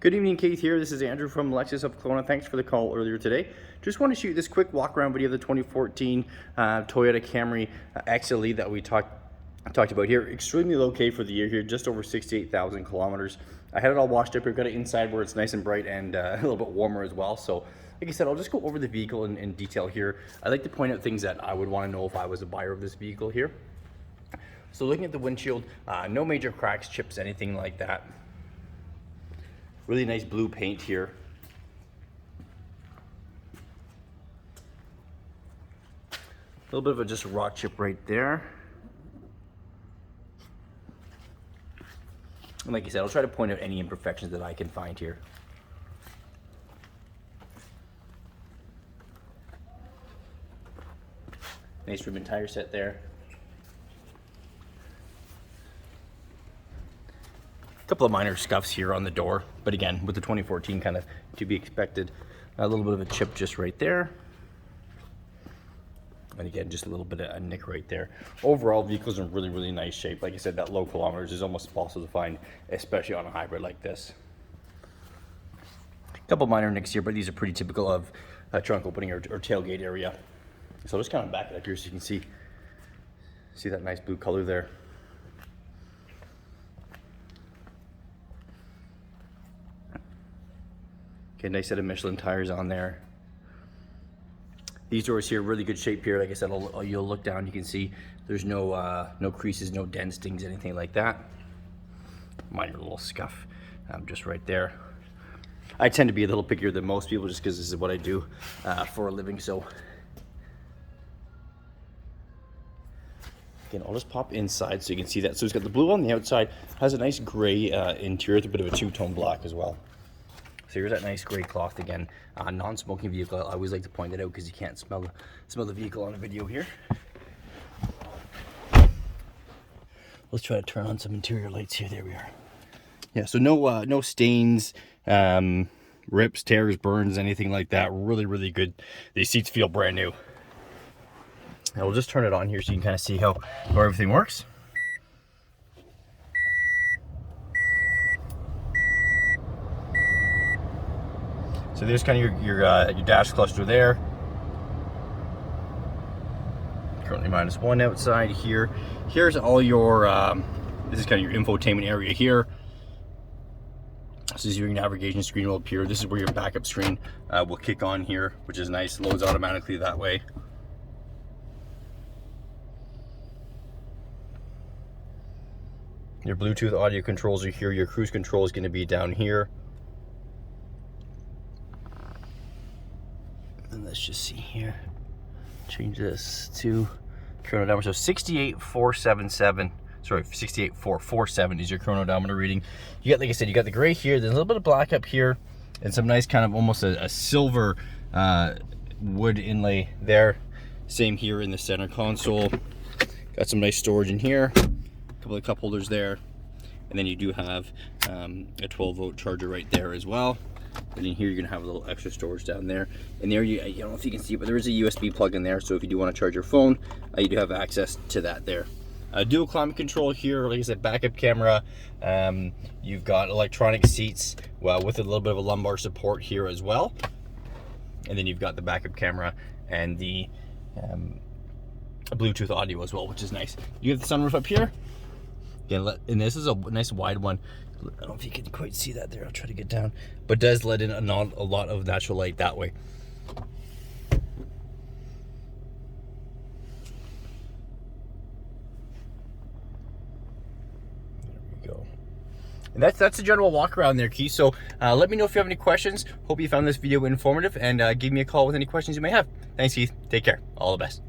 Good evening, Keith here. This is Andrew from Lexus of Kelowna. Thanks for the call earlier today. Just want to shoot this quick walk around video of the 2014 Toyota Camry XLE that we talked about here. Extremely low K for the year here, just over 68,000 kilometers. I had it all washed up here, got it inside where it's nice and bright and a little bit warmer as well. So like I said, I'll just go over the vehicle in detail here. I'd like to point out things that I would want to know if I was a buyer of this vehicle here. So looking at the windshield, no major cracks, chips, anything like that. Really nice blue paint here. A little bit of a just rock chip right there. And like I said, I'll try to point out any imperfections that I can find here. Nice ribbon tire set there. Couple of minor scuffs here on the door, but again, with the 2014, kind of to be expected. A little bit of a chip just right there, and again, just a little bit of a nick right there. Overall, vehicle's in really nice shape. Like I said, that low kilometers is almost impossible to find, especially on a hybrid like this. A couple minor nicks here, but these are pretty typical of a trunk opening or tailgate area. So I'll just kind of back it up here so you can see that nice blue color there. Okay, nice set of Michelin tires on there. These doors here, really good shape here. Like I said, you'll look down, you can see there's no creases, no dents, stings, anything like that. Minor little scuff just right there. I tend to be a little pickier than most people just because this is what I do for a living. So again, I'll just pop inside so you can see that. So it's got the blue on the outside, has a nice gray interior with a bit of a two-tone black as well. So here's that nice gray cloth again. Non-smoking vehicle. I always like to point that out because you can't smell the vehicle on a video here. Let's try to turn on some interior lights here. There we are. Yeah, so no stains, rips, tears, burns, anything like that. Really good. These seats feel brand new. And we'll just turn it on here so you can kind of see how everything works. So there's kind of your dash cluster there. Currently -1 outside here. Here's all your, this is kind of your infotainment area here. This is your navigation screen will appear. This is where your backup screen will kick on here, which is nice. Loads automatically that way. Your Bluetooth audio controls are here. Your cruise control is going to be down here. And let's just see here. Change this to chronometer. So 68,477. Sorry, 68,447 is your chronometer reading. You got, like I said, you got the gray here. There's a little bit of black up here, and some nice kind of almost a silver wood inlay there. Same here in the center console. Got some nice storage in here. A couple of cup holders there, and then you do have a 12-volt charger right there as well. And in here you're gonna have a little extra storage down there. And there, I don't know if you can see, but there is a USB plug in there. So if you do want to charge your phone, you do have access to that there. Dual climate control here, like I said, backup camera. You've got electronic seats, well, with a little bit of a lumbar support here as well. And then you've got the backup camera and the Bluetooth audio as well, which is nice. You have the sunroof up here. Again, and this is a nice wide one. I don't know if you can quite see that there. I'll try to get down, but does let in a lot of natural light that way. There we go. And that's a general walk around there, Key. So let me know if you have any questions. Hope you found this video informative, and give me a call with any questions you may have. Thanks, Keith. Take care. All the best.